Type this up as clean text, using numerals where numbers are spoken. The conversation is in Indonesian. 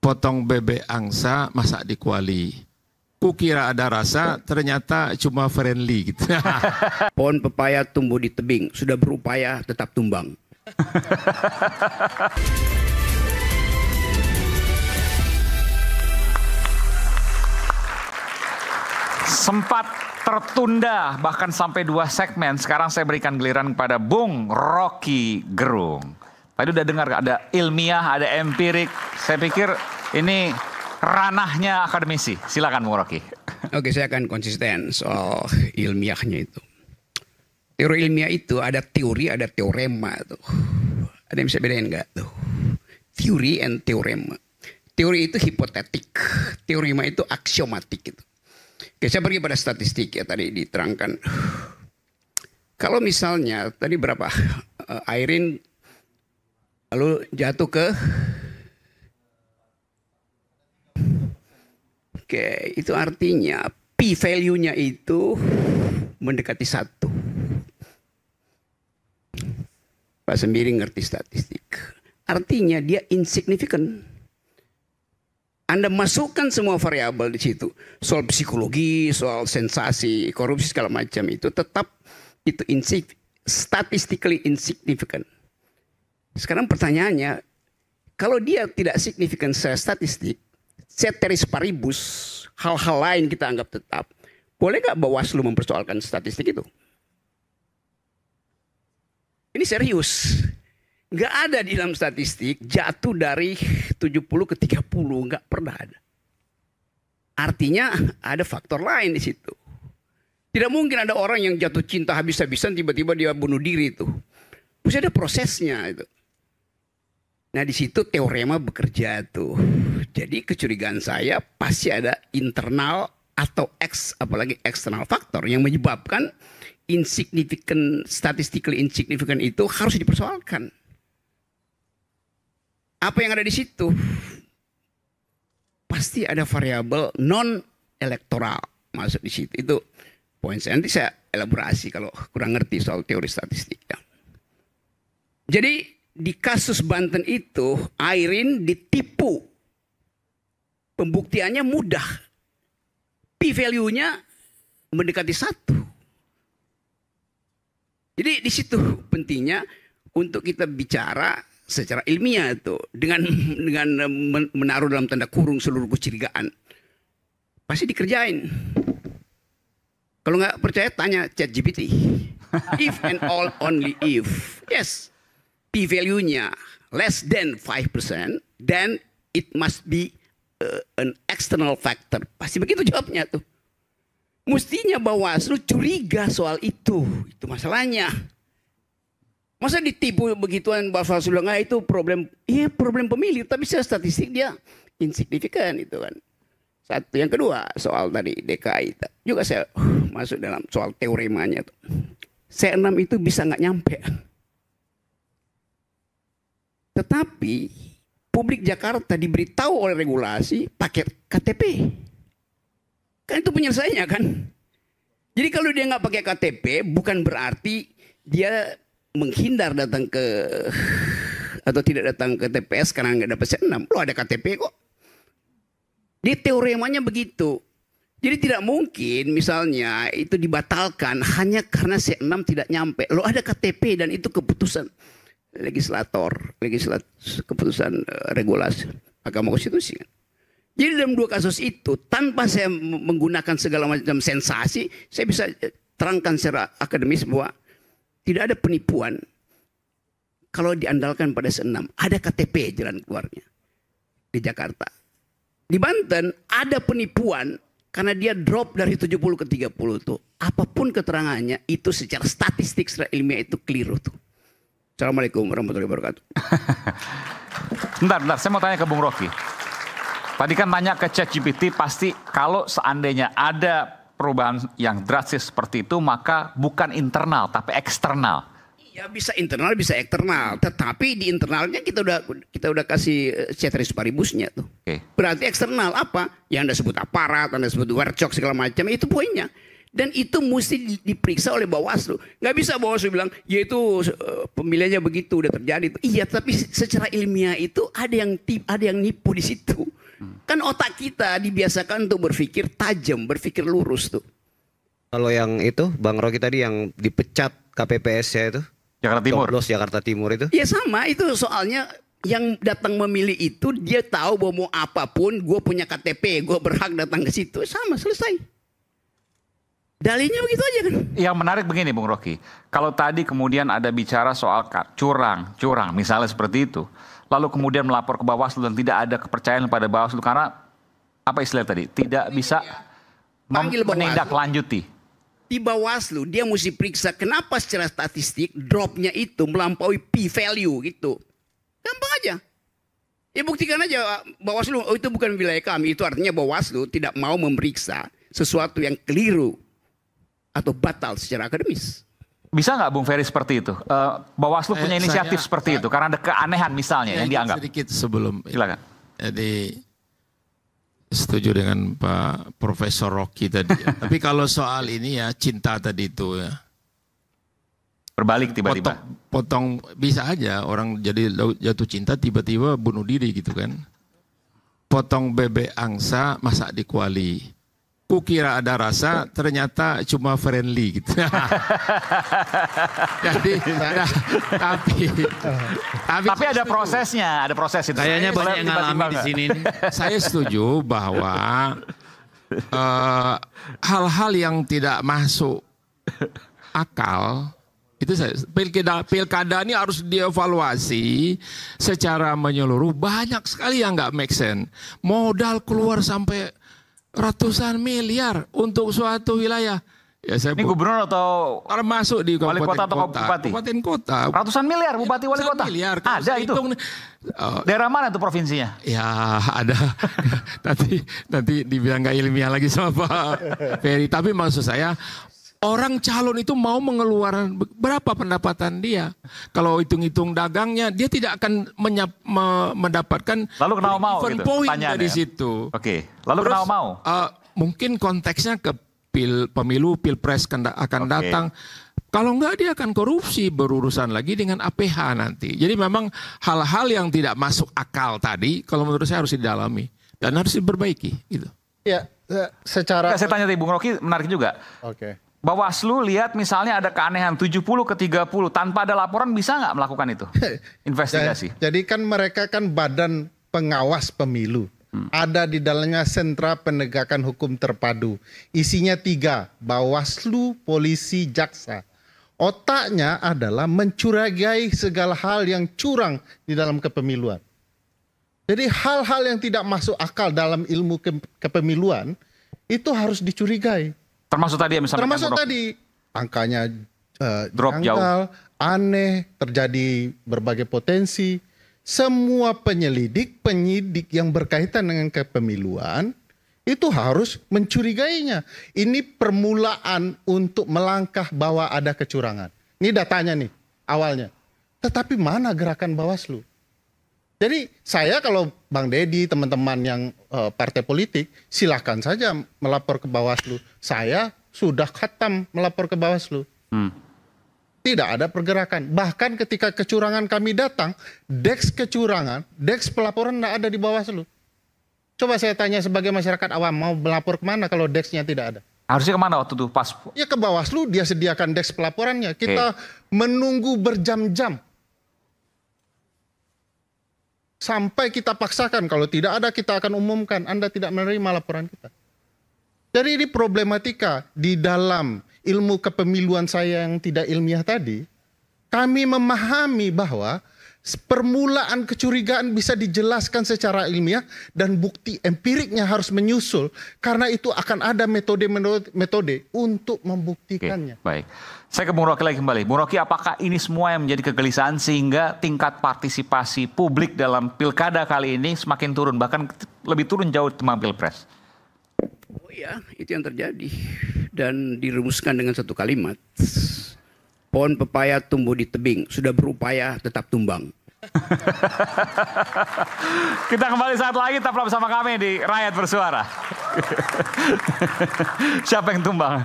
potong bebek angsa masak di kuali. Kukira ada rasa, ternyata cuma friendly gitu. Pohon pepaya tumbuh di tebing, sudah berupaya tetap tumbang. Sempat tertunda bahkan sampai 2 segmen. Sekarang saya berikan giliran kepada Bung Rocky Gerung. Tadi udah dengar ada ilmiah, ada empirik. Saya pikir ini ranahnya akademisi. Silakan Bung Rocky. Oke, saya akan konsisten soal ilmiahnya itu. Teori ilmiah itu ada teori, ada teorema tuh. Ada yang bisa bedain nggak tuh? Teori and teorema. Teori itu hipotetik, teorema itu aksiomatik gitu. Oke, saya pergi pada statistik ya tadi diterangkan. Kalau misalnya tadi berapa? Airin lalu jatuh ke Oke, itu artinya p-value-nya itu mendekati 1. Pak Sembiring ngerti statistik. Artinya dia insignificant. Anda masukkan semua variabel di situ. Soal psikologi, soal sensasi, korupsi segala macam itu tetap itu statistically insignificant. Sekarang pertanyaannya, kalau dia tidak signifikan secara statistik, ceteris paribus, hal-hal lain kita anggap tetap. Boleh nggak Bawaslu mempersoalkan statistik itu? Ini serius. Nggak ada di dalam statistik jatuh dari 70 ke 30. Nggak pernah ada. Artinya ada faktor lain di situ. Tidak mungkin ada orang yang jatuh cinta habis-habisan tiba-tiba dia bunuh diri itu. Pasti ada prosesnya itu. Nah di situ teorema bekerja tuh. Jadi kecurigaan saya pasti ada internal atau apalagi eksternal faktor yang menyebabkan statistically insignificant itu harus dipersoalkan. Apa yang ada di situ? Pasti ada variabel non elektoral masuk di situ. Itu poin saya. Nanti saya elaborasi kalau kurang ngerti soal teori statistik. Ya. Jadi di kasus Banten itu Airin ditipu. Pembuktiannya mudah. P-value-nya mendekati 1. Jadi di situ pentingnya untuk kita bicara secara ilmiah itu dengan menaruh dalam tanda kurung seluruh kecurigaan. Pasti dikerjain. Kalau nggak percaya tanya ChatGPT. If and all only if. Yes. P-value-nya less than 5%, then it must be an external factor. Pasti begitu jawabnya tuh. Mestinya Bawaslu curiga soal itu. Itu masalahnya. Masa ditipu begituan Bawaslu bilang, itu problem. Iya problem pemilih. Tapi secara statistik dia insignifikan itu kan. Satu. Yang kedua soal tadi DKI. Juga saya masuk dalam soal teoremanya tuh. C6 itu bisa nggak nyampe. Tetapi publik Jakarta diberitahu oleh regulasi pakai KTP. Kan itu penyelesaiannya kan. Jadi kalau dia nggak pakai KTP bukan berarti dia menghindar datang ke atau tidak datang ke TPS karena nggak dapat C6. Loh ada KTP kok. Dia teoremanya begitu. Jadi tidak mungkin misalnya itu dibatalkan hanya karena C6 tidak nyampe. Loh ada KTP dan itu keputusan keputusan regulasi Mahkamah Konstitusi. Jadi dalam 2 kasus itu tanpa saya menggunakan segala macam sensasi, saya bisa terangkan secara akademis bahwa tidak ada penipuan kalau diandalkan pada C6. Ada KTP jalan keluarnya di Jakarta. Di Banten ada penipuan karena dia drop dari 70 ke 30 tuh. Apapun keterangannya itu secara statistik, secara ilmiah itu keliru tuh. Assalamualaikum warahmatullahi wabarakatuh. Bentar, saya mau tanya ke Bung Rocky. Tadi kan tanya ke ChatGPT, pasti kalau seandainya ada perubahan yang drastis seperti itu, maka bukan internal, tapi eksternal. Iya bisa internal, bisa eksternal. Tetapi di internalnya kita udah kasih ceteris paribusnya tuh. Okay. Berarti eksternal apa? Yang Anda sebut aparat, Anda sebut warcok segala macam, itu poinnya. Dan itu mesti diperiksa oleh Bawaslu. Nggak bisa Bawaslu bilang, ya itu pemilihannya begitu udah terjadi. Iya, tapi secara ilmiah itu ada yang nipu di situ. Kan otak kita dibiasakan untuk berpikir tajam, berpikir lurus tuh. Kalau yang itu Bang Rocky tadi yang dipecat KPPS-nya itu Jakarta Timur. Coblos Jakarta Timur itu. Ya sama, itu soalnya yang datang memilih itu dia tahu bahwa mau apapun, gue punya KTP, gue berhak datang ke situ, sama, selesai. Dalihnya begitu aja kan. Yang menarik begini Bung Rocky, kalau tadi kemudian ada bicara soal curang misalnya seperti itu, lalu kemudian melapor ke Bawaslu dan tidak ada kepercayaan pada Bawaslu karena apa istilah tadi, tidak bisa menindaklanjuti. Di Bawaslu dia mesti periksa kenapa secara statistik dropnya itu melampaui p-value gitu. Gampang aja. Ya buktikan aja Bawaslu, oh itu bukan wilayah kami. Itu artinya Bawaslu tidak mau memeriksa sesuatu yang keliru atau batal secara akademis. Bisa nggak Bung Ferry seperti itu? Bawaslu punya inisiatif seperti itu karena ada keanehan misalnya yang dianggap. Sedikit sebelum. Silakan. Jadi setuju dengan Pak Profesor Rocky tadi. Ya. Tapi kalau soal ini ya cinta tadi itu ya. Berbalik tiba-tiba. Potong bisa aja orang jadi jatuh cinta tiba-tiba bunuh diri gitu kan. Potong bebek angsa masak di kuali. Kukira ada rasa, ternyata cuma friendly gitu. Jadi, tapi ada prosesnya, ada proses itu. Kayaknya banyak yang ngalami di sini. Saya setuju bahwa hal-hal yang tidak masuk akal itu pilkada ini harus dievaluasi secara menyeluruh. Banyak sekali yang nggak make sense. Modal keluar sampai ratusan miliar untuk suatu wilayah. Ya, ini gubernur atau termasuk di wali kota atau bupati? Kabupaten kota. Ratusan miliar bupati wali kota? Miliar. Ada itu? Daerah mana itu provinsinya? Ya ada. nanti dibilang nggak ilmiah lagi sama Pak Ferry. Tapi maksud saya orang calon itu mau mengeluarkan berapa pendapatan dia. Kalau hitung-hitung dagangnya, dia tidak akan mendapatkan. Lalu kenapa mau gitu? Point dari situ. Oke. Lalu kenapa mau? Mungkin konteksnya ke pemilu, pilpres akan datang. Kalau enggak dia akan korupsi, berurusan lagi dengan APH nanti. Jadi memang hal-hal yang tidak masuk akal tadi, kalau menurut saya harus didalami dan harus diperbaiki. Gitu. Ya, secara. Saya tanya tadi Bung Rocky, menarik juga. Oke. Bawaslu lihat misalnya ada keanehan 70 ke 30 tanpa ada laporan bisa nggak melakukan itu? Investigasi. Jadi kan mereka kan badan pengawas pemilu. Ada di dalamnya sentra penegakan hukum terpadu. Isinya 3, Bawaslu, polisi, jaksa. Otaknya adalah mencurigai segala hal yang curang di dalam kepemiluan. Jadi hal-hal yang tidak masuk akal dalam ilmu kepemiluan itu harus dicurigai. Termasuk tadi yang misalnya. Termasuk tadi angkanya drop jauh, aneh, terjadi berbagai potensi. Semua penyidik yang berkaitan dengan kepemiluan itu harus mencurigainya. Ini permulaan untuk melangkah bahwa ada kecurangan. Ini datanya nih awalnya. Tetapi mana gerakan Bawaslu? Jadi saya kalau Bang Deddy, teman-teman yang partai politik, silahkan saja melapor ke Bawaslu. Saya sudah khatam melapor ke Bawaslu. Tidak ada pergerakan. Bahkan ketika kecurangan kami datang, deks kecurangan, deks pelaporan tidak ada di Bawaslu. Coba saya tanya sebagai masyarakat awam, mau melapor kemana kalau deksnya tidak ada? Harusnya kemana waktu itu pas? Ya ke Bawaslu, dia sediakan deks pelaporannya. Kita menunggu berjam-jam. Sampai kita paksakan, kalau tidak ada kita akan umumkan, Anda tidak menerima laporan kita. Jadi ini problematika di dalam ilmu kepemiluan saya yang tidak ilmiah tadi, kami memahami bahwa permulaan kecurigaan bisa dijelaskan secara ilmiah dan bukti empiriknya harus menyusul, karena itu akan ada metode untuk membuktikannya. Baik. Saya ke Bung Rocky lagi kembali. Bung Rocky, apakah ini semua yang menjadi kegelisahan sehingga tingkat partisipasi publik dalam pilkada kali ini semakin turun, bahkan lebih turun jauh ketimbang pilpres? Oh iya, itu yang terjadi. Dan dirumuskan dengan satu kalimat. Pohon pepaya tumbuh di tebing, sudah berupaya tetap tumbang. Kita kembali saat lagi, tetaplah bersama kami di Rakyat Bersuara. Siapa yang tumbang?